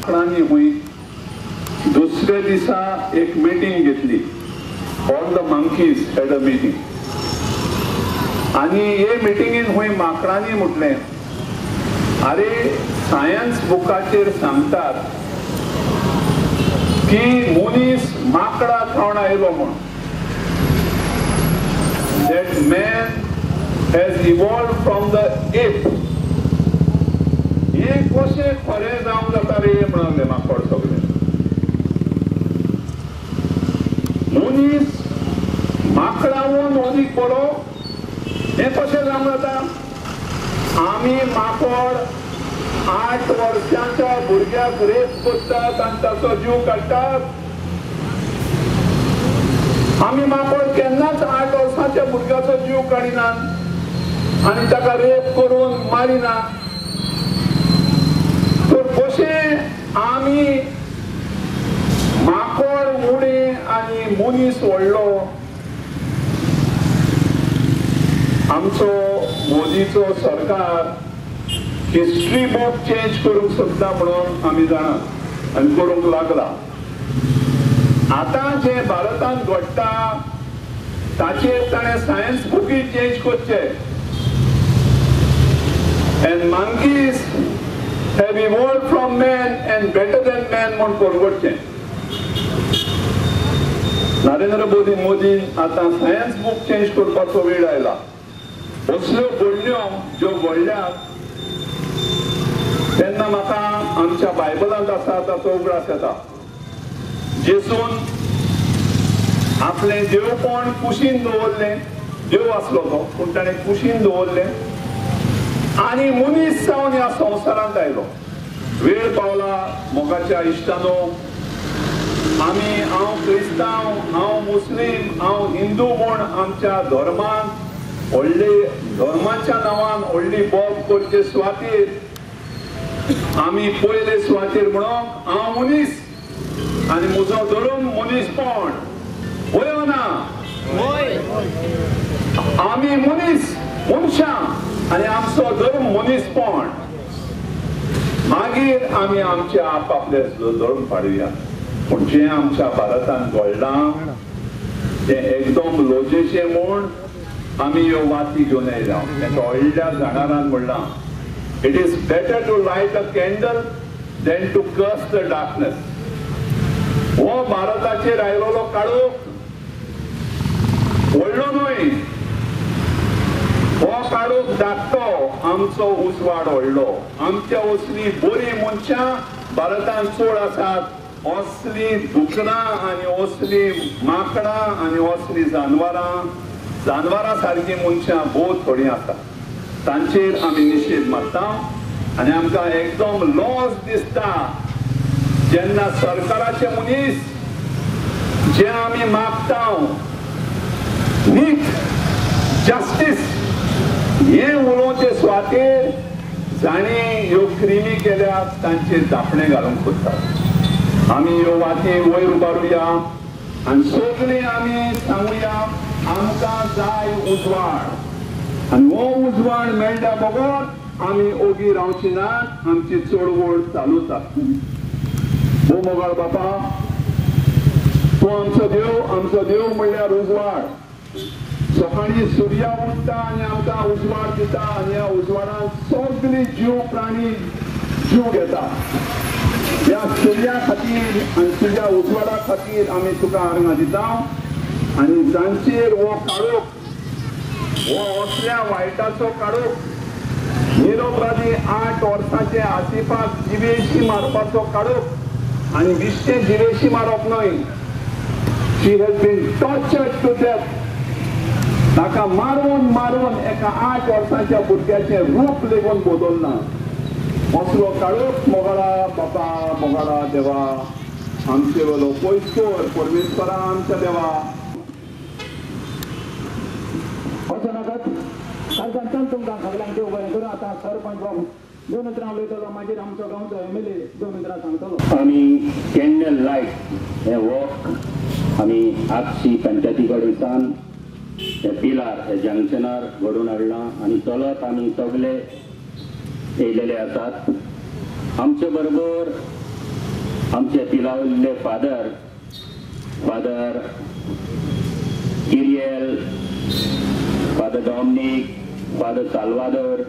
माकडांनी हुई दुसरे दिसा एक मीटिंग घेतली. All the monkeys had a meeting. आणि हे मिटिंगेन हुई माकडांनी म्हटले, अरे सायन्स बुकाचेर सांगतात की मनीस माकडा खावन आयलो म्हण. That man has evolved from the ape. हे कशें खरें जावंक जाता रे म्हणले माकड सगळे. मनीस माकडावून ओदीक बरो हे कशें जावंक जाता. आमी माकड 8 वर्सांच्या भुरग्याक रेप करतात आनी ताचो जीव काडटात. आमी माकड केन्नाच 8 वर्सांच्या भुरग्याचो जीव काडिनात आनी ताका रेप करून मारिनात. तर कशें आमी माकड उणें आनी मनीस व्हडलो. आमचो मोदीचो सरकार हिस्ट्री बुक चेंज करूंक सोदता म्हणून आमी जाणात आनी करूंक लागला. आता जे भारतांत घडटा ताचेर ताणें सायन्स बुकी चेंज करचे. And monkeys have evolved from man and better than man म्हण करचें. नरेंद्र मोदीन आता सायन्स बुक चेंज करपाचो वेळ आयला. असल्यो घडण्यो ज्यो घडल्यात तेन्ना म्हाका आमच्या बायबलांत आसा ताचो उगडास येता. जेसून आपले देवपण कुशीन दवरले. देव आसलो तो पूण ताणें कुशीन दवरले आनी मनीस जावन ह्या संवसारांत आयलो. वेळ पावला मोगाच्या इश्टानो, आमी हांव क्रिस्तांव, हांव मुस्लीम, हांव हिंदू म्हूण आमच्या धर्मांत व्हडले धर्माच्या नांवान व्हडली बोब करचे सुवातेर आमी पयले सुवातेर म्हणोंक हांव मनीस आनी म्हजो धर्म मनीसपण. वयो ना आमी मनीस मनशां आनी आमचो धर्म मनीसपण. मागीर आमी आमचे आपआपले धर्म पाडुया. पूण जें आमच्या भारतांत घडलां तें एकदम लोजेचें म्हूण आमी ह्यो वाती घेवन आयल्या. एका व्हडल्या जाणारान म्हणलां, it is better to light a candle then to curse the darkness. हो भारताचेर आयलोलो काळोख व्हडलो न्हय. हो काळोख धाकटो, आमचो उजवाड व्हडलो. आमच्या असली बरी मनशां भारतांत चड आसात. असली दुकरां आनी असली माकडां आनी असली जानवरां सारकी मनशां बहुत थोडी आसात. तांचेर आमी निशेध मारता आनी आमकां एकदम लॉस दिसता जेन्ना सरकाराचे मनीस जे आमी मागता नीट जस्टीस हे उलोवचे सुवातेर जाणी ह्यो क्रिमी केल्यात तांचेर धापणे घालूंक सोदतात. आमी ह्यो वाती वयर उबारुया आनी सगळीं आमी सांगुया आमकां जाय उजवाड. आनी हो उजवाड मेळटा बगत आमी ओगी रावची नात. आमची चळवळ चालूच आसा. ओ मोगाळ बापा, तूं आमचो देव म्हणल्यार उजवाड. सकाळी सूर्या उठता आनी आमकां उजवाड दिता आनी ह्या उजवाडांत सगळीं जीव प्राणी जीव घेता. ह्या सूर्या खातीर आनी तुज्या उजवाडा खातीर आमी तुका आर्गां दिता. आनी जांचेर हो काळोख, हो असल्या वायटाचो काळोख, निरपराधी 8 वर्सांचे आसिफाक जिवेशी मारपाचो काळोख आनी बिश्टें जिवेशी मारप न्हय. She has been tortured to death. ताका मारून एका 8 वर्सांच्या भुरग्याचें रूप लेगून बदलना. असलो काळोख मोगाळा बापा, मोगाळा देवा, आमचे वेलो पयस कर. परमेश्वरा आमच्या देवा. असं नाकात कालच्यान तुमकां सगळ्यांक देव बरें करूं. आतां सरपंच बाबू 2 मिनटां उलयतलो, मागीर आमचो गांवचो MLA 2 मिनटां सांगतलो. आमी कॅन्डल लायट हे वॉक आमी आपशी पंचायती कडच्यान हे पिलार हे जंक्शनार घडोवन हाडलां आनी चलत आमी सगळे येयलेले आसात. आमचे बरोबर आमचे पिलावल्ले फादर किरियल, फादर डॉमिनिक, फादर साल्वादर,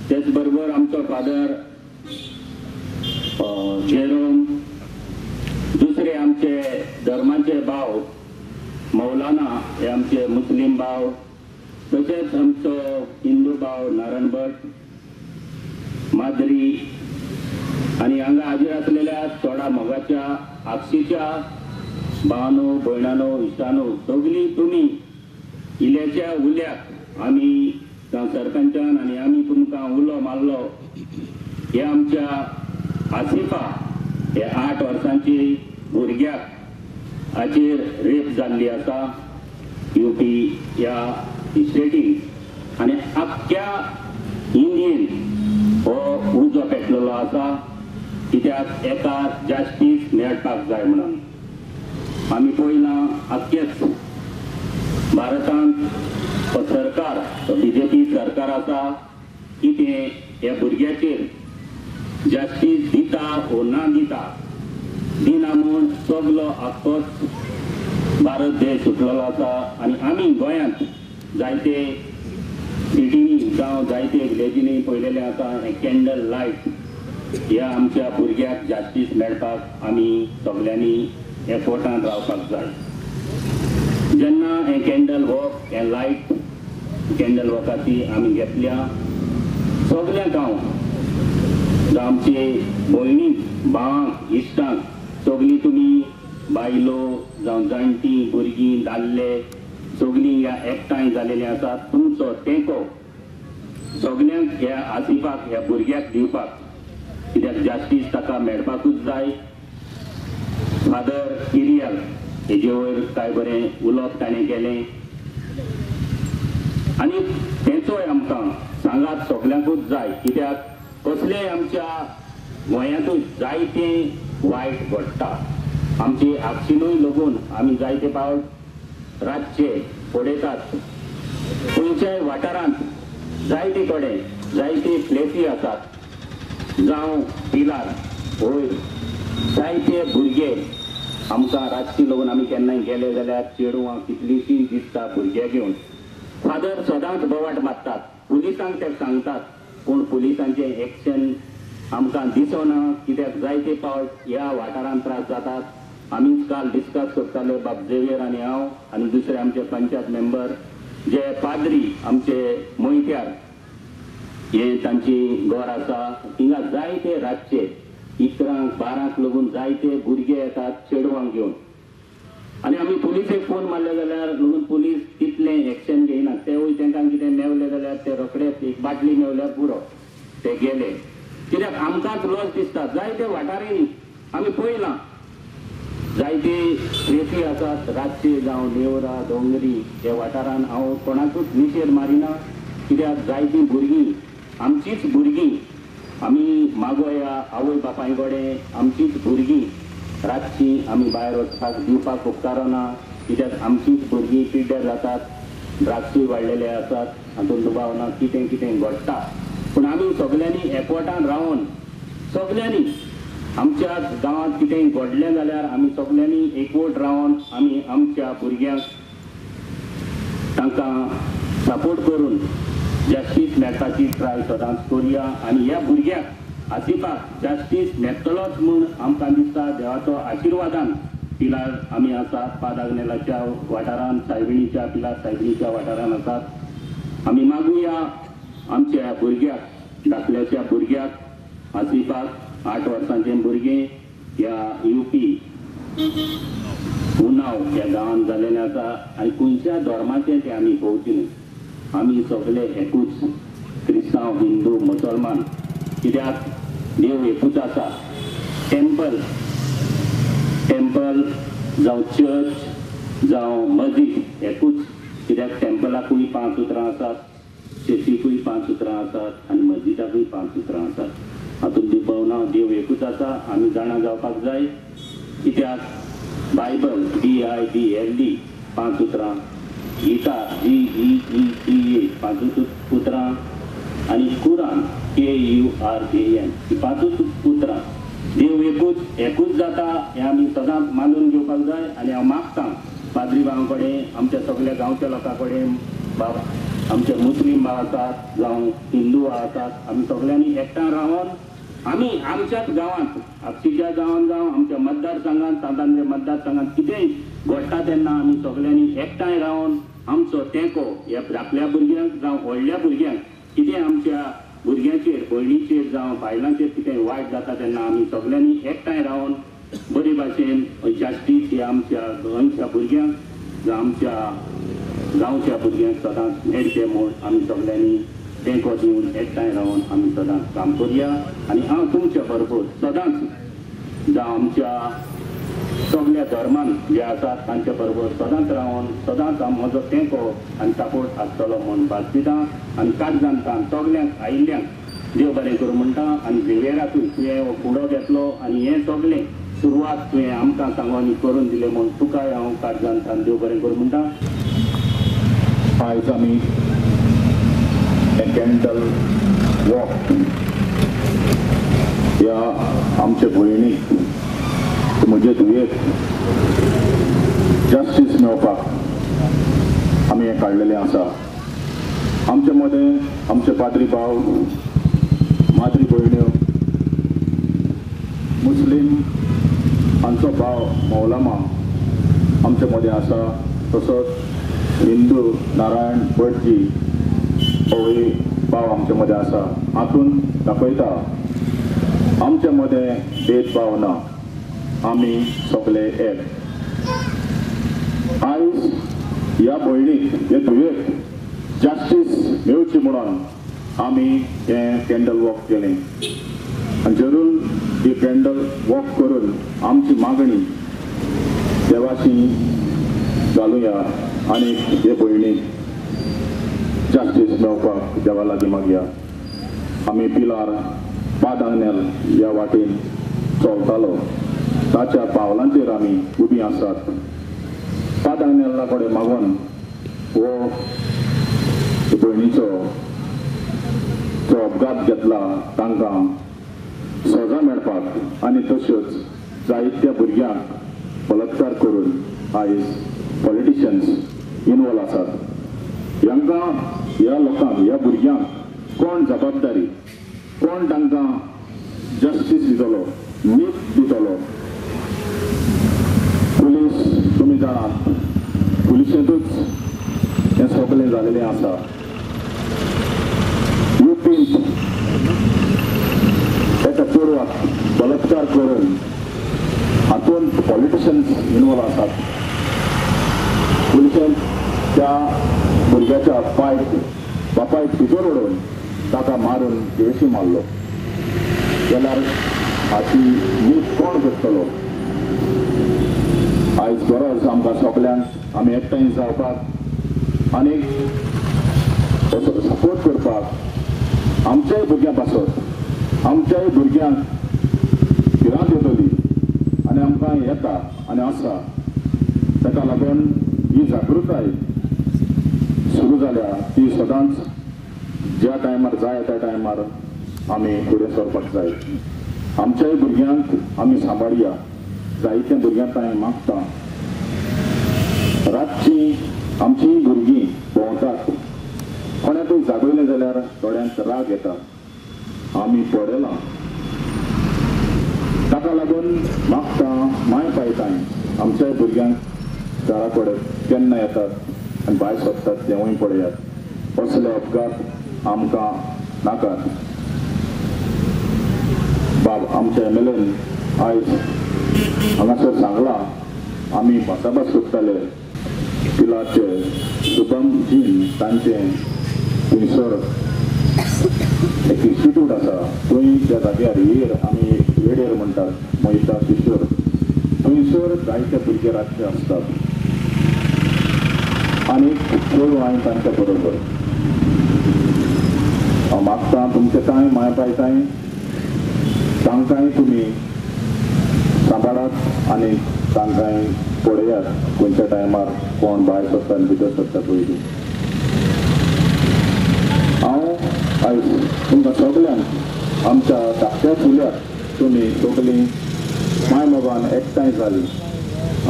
तेच बरोबर आमचो फादर जेरोम, दुसरे आमचे धर्माचे भाव मौलाना हे आमचे मुस्लिम भाव, तसेच आमचो हिंदू भाव नारायण भट, माद्री आणि हांगा हाजीर असलेल्या थोडा मोगाच्या आपसीच्या भावानो, भयणानो, इश्टानो, सगळी तुम्ही इल्याच्या उल्याक आमी सरपंचान आणि आमी तुमकां उलो मारलो. हे आमच्या आसिफा हे 8 वर्सांची भुरग्याक हाचेर रेप जाल्ली आसा UP ह्या स्टेटीन आणि आख्ख्या इंडियेन हो उजो पेटलेलो आसा. कित्याक एका जस्टीस मेळपाक जाय म्हणून आमी पयलां आख्खेच भारतांत सरकार BJP सरकार आसा कितें ह्या भुरग्याचेर जस्टीस दिता वो ना दिता दिना म्हूण सगलो आख्खोच भारत देश सुटलेलो आसा. आनी आमी गोंयांत जायते सिटीनी जावं जायते विलेजीनी पळयलेले आसा हे कॅन्डल लायट ह्या आमच्या भुरग्याक जस्टीस मेळपाक आमी सगल्यांनी एफोर्टान रावपाक जाय. जेन्ना हे कॅन्डल वॉक हे लायट कॅन्डल वॉकाची आमी घेतल्या सगल्यांक हांव जावं आमचे भयणीक, भावांक, इश्टांक, सगळीं तुमी बायलो जावं जाणटी भुरगीं दादले सगळीं ह्या एकठांय जालेलीं आसात. तुमचो तेंको सगल्यांक ह्या आसिफाक ह्या भुरग्याक दिवपाक, कित्याक जस्टीस ताका मेळपाकूच जाय. फादर किरियल हेजे वयर काय बरें उलोवप ताणें केलें आनी तेंचोय आमकां सांगात सगल्यांकूच जाय. कित्याक कसलेय आमच्या गोंयांतूच जायते वायट घडटा. आमची आपशीनूय लागून आमी जायते फावट रातचे पडयतात. खंयच्याय वाठारांत जायते कडेन जायते प्लेसी आसात जावं पिलार वयर जायते भुरगे आमकां रातची लागून आमी केन्नाय गेले जाल्यार चेडवां कितलीशीं दिसता भुरगे घेवन फादर सदांच बोवाट मारतात. पुलिसांक ते सांगतात पूण पुलिसांचें एक्शन आमकां दिसना. कित्याक जायते फावट ह्या वाठारांत त्रास जातात. आमीच काल डिस्कस करताले बाब झेवियर आनी हांव आनी दुसरे आमचे पंचायत मेंबर जे पाद्री आमचे मोहित्यार हे तांची घर आसा थिंगा जायते रातचे 11-12 लागून जायते भुरगे येतात चेडवांक घेवन आनी आमी पुलिसेक फोन मारले जाल्यार लागून पुलीस तितलें एक्शन घेयनात. तेवूय तांकां कितें मेवलें जाल्यार ते रोखडेच एक बाटली मेवल्यार पुरो ते गेले. कित्याक आमकांच लॉस दिसता. जायते वाठारांनी आमी पळयलां जायते प्लेसी आसात रातचे जावं नेवरा दोंगरी हे वाठारांत हांव कोणाकूच निशेध मारिना. कित्याक जायतीं भुरगीं आमचीच भुरगीं आमी मागोया आवय बापाय कडेन आमचीच भुरगीं रातची आमी भायर वचपाक दिवपाक उपकारना. कित्याक आमचीच भुरगीं पिड्ड्यार जातात, ड्रग्सूय वाडलेले आसात. हातूंत दुबाव ना. कितें कितें घडटा पूण आमी सगल्यांनी एकवटान रावन सगल्यांनी आमच्या गांवांत कितेंय घडलें जाल्यार आमी सगल्यांनी एकवट रावन आमी आमच्या भुरग्यांक तांकां सपोर्ट करून जस्टीस मेळपाची ट्राय सदांच करुया. आनी ह्या भुरग्याक आसिफाक जस्टीस मेळटलोच म्हूण आमकां दिसता. देवाचो आशिर्वादान पिलार आमी आसात पादाग्नेलाच्या वाठारांत, सायबिणीच्या पिलार सायबिणीच्या वाठारांत आसात. आमी मागुया आमच्या भुरग्याक धाकल्याच्या भुरग्याक आसिफाक 8 वर्सांचें भुरगें ह्या UP उन्नाव ह्या गांवांत जाल्लेलें आसा. आनी खंयच्या धर्माचें तें आमी पळोवचें न्हय. आमी सगळे एकूच क्रिस्तांव, हिंदू, मुसलमान. कित्याक देव एकूच आसा. टेम्पल जावं चर्च जावं मस्जिद एकूच. कित्याक टेम्पलाकूय 5 उतरां आसात, चर्चीकूय 5 उतरां आसात आनी मस्जिदाकूय 5 उतरां आसात. हातूंत दुबाव ना. देव एकूच आसा. आमी जाणा जावपाक जाय. कित्याक बायबल BIBLE 5 उतरां, गीता GEETA 5 उतरां आनी कुरान KURAN ही 5 उतरां. देव एकूच जाता हे आमी सदांच मानून घेवपाक जाय. आनी हांव मागतां पाद्री भावां कडेन, आमच्या सगळ्या गांवच्या लोकां कडेन, आमचे मुस्लीम भाव आसात जावं हिंदू भाव आसात, आमी सगळ्यांनी एकठांय रावन आमी आमच्याच गांवांत, आपशीच्या गांवांत जावं आमच्या मतदारसंघांत, सातांद्रे मतदारसंघांत कितेंय घडटा तेन्ना आमी सगळ्यांनी एकठांय रावन आमचो तेंको ह्या धाकल्या भुरग्यांक जावं व्हडल्या भुरग्यांक कितें आमच्या भुरग्यांचेर, भयणीचेर जावं बायलांचेर कितें वायट जाता तेन्ना आमी सगळ्यांनी एकठांय रावन बरे भाशेन जास्तीत ह्या आमच्या गोंयच्या भुरग्यांक जावं आमच्या गांवच्या भुरग्यांक सदांच मेळचे म्हूण आमी सगळ्यांनी तेंको दिवन एकठांय रावन आमी सदांच काम करया. आनी हांव तुमच्या बरोबर सदांच जावं आमच्या सगळ्या धर्मान जे आसात तांच्या बरोबर सदांच रावन सदांच म्हजो तेंको आनी सपोर्ट आसतलो म्हूण भास दितां. आनी कागजांतां सगळ्यांक आयिल्ल्यांक देव बरें करूं म्हणटा. आनी देवेराकूय तुवें हो फुडो घेतलो आनी हें सगळें सुरवात तुवें आमकां सांगून करून दिलें म्हूण तुकाय हांव कागजांतां देव बरें करूं म्हणटा. आयज आमी कॅन्डल वॉक ह्या आमच्या भयणीक म्हजे दुयेक जस्टीस मेळपाक आमी हें काडलेलें आसा. आमचे मदें आमचे पाद्री भाव, माद्री भयण्यो, मुस्लीम हांचो भाव मौलामा आमचे मदें आसा. तसोच हिंदू नारायण भटजी होय भाव आमचे मदें आसा. हातून दाखयता आमचे मदें भेदभाव ना, आमी सगळे एक. आयज ह्या भयणीक हे दुयेक जस्टीस मेळची म्हणून आमी हें कॅन्डल वॉक केलें. आनी जरूर ही कॅन्डल वॉक करून आमची मागणी देवाशी घालुया आनी हे भयणीक जस्टीस मेळपाक देवा लागीं मागया. आमी पिलार पादांगनेल ह्या वाटेन चलतालो ताच्या पावलांचेर आमी उबीं आसात. पादांगनेला कडेन मागून हो भयणीचो जो अपघात घेतला तांकां सजा मेळपाक आनी तश्योच जायत्या भुरग्यांक बलात्कार करून आयज पॉलिटिशियन्स इनवॉल्व आसात. हांकां ह्या लोकांक, ह्या भुरग्यांक कोण जबाबदारी, कोण तांकां जस्टीस दितलो, नीत दितलो? पुलीस तुमी जाणात, पुलिशेंतूच हें सगळें जालेलें आसा. युपींत एका चेडवाक बलात्कार करून हातूंत पॉलिटिशियन्स इनवॉल्व आसात. पुलिशेन त्या भुरग्याच्या बापायक भितर उडोवन ताका मारून केळशी मारलो. जाल्यार हाची नीत कोण करतलो? आयज गरज आमकां सगळ्यांक आमी एकठांय जावपाक आनी सपोर्ट करपाक. आमच्याय भुरग्यां पासत आमच्याय भुरग्यांक भिरांत येतली आनी आमकां येता आनी आसा. ताका लागून ही जागृताय सुरू जाल्या ती सदांच ज्या टायमार जाय त्या टायमार आमी फुडें सरपाक जाय. आमच्याय भुरग्यांक आमी सांबाळया. जायत्या भुरग्यांक हांवें मागता, रातची आमची भुरगीं भोंवतात, कोणाकूय जागयलें जाल्यार थोड्यांक राग येता. आमी पळयलां, ताका लागून मागता माय पायताय आमच्याय भुरग्यांक घरा कडेन केन्ना येतात आनी भायर सरतात तेवूय पळयात. असले अपघात आमकां नाकात. बाब आमच्या एमएलएन आयज हांगासर सांगलां आमी भासाभास करताले. पिलाचे शुभमजीन तांचें थंयसर एक इन्स्टिट्यूट आसा, थंय त्या जाग्यार आमी वेडेर म्हणटात मोहिता किशोर, थंयसर जायते भुरगे रातचे आसतात. आनी चेडूं हांवें तांच्या बरोबर. हांव मागतां तुमचे कांय माय पायताय तांकांय तुमी सांबाळात आनी तांकांय पळयात खंयच्या टायमार कोण भायर सरता आनी भितर सरता पयलीं. हांव आयज तुमकां सगळ्यांक आमच्या धाकट्या चुल्याक तुमी सगळीं माय मोगान एकठांय जाली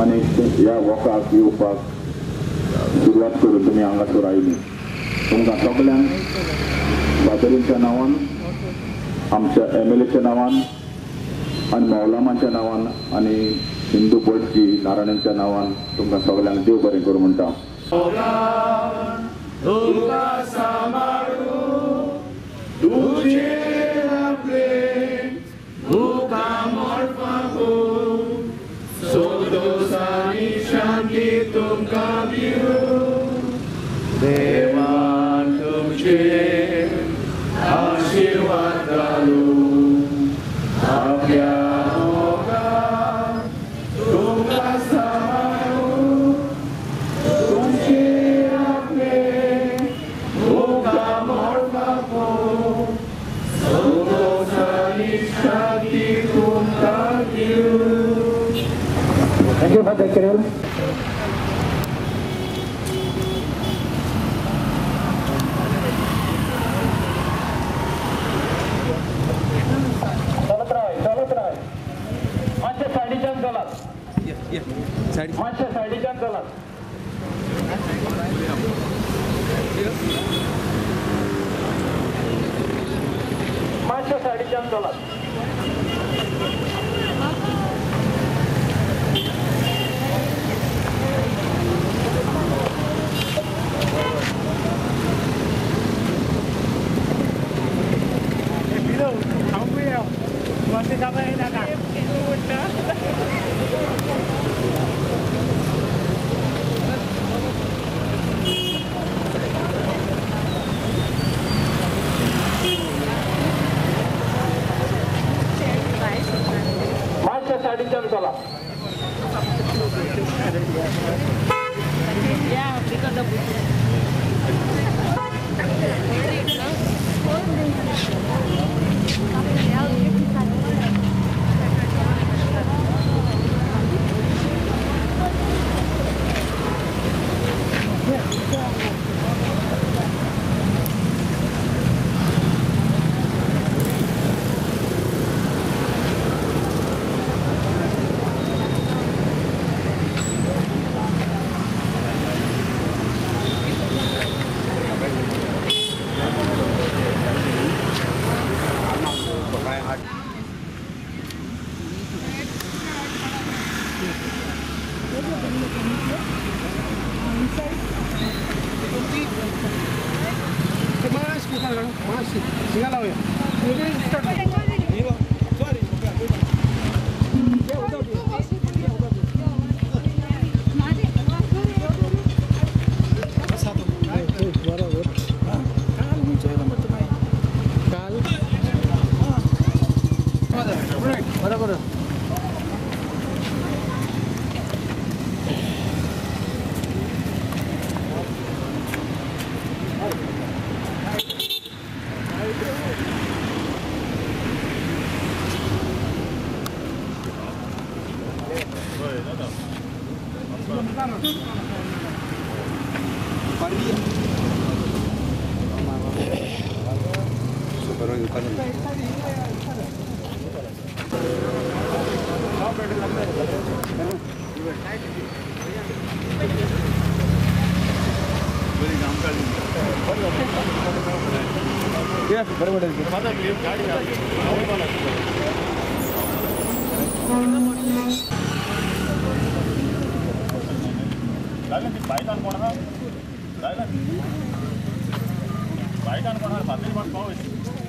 आनी ह्या वॉकाक येवपाक सुरवात करून तुमी हांगासर आयली. तुमकां सगळ्यांक बातरींच्या नांवान, आमच्या MLAच्या नांवान आनी मौलामाच्या नांवान आनी हिंदू भटजी नारायणांच्या नांवान तुमकां सगळ्यांक देव बरें करूं म्हणटा. देवान तुमचे आशीर्वाद घालू आपल्या मोगान तुमकां सांबाळू तुमचे आपले मुखां मोडपाक संतोष आनी शांती तुमकां दिवं. Thank you, Father Kirill. चालत राय. मागच्या साडीच्यान चलात. मागच्या साडीच्यान चलात. मागच्या साडीच्यान चलात. मागच्या साडीच्यान चला. बाईक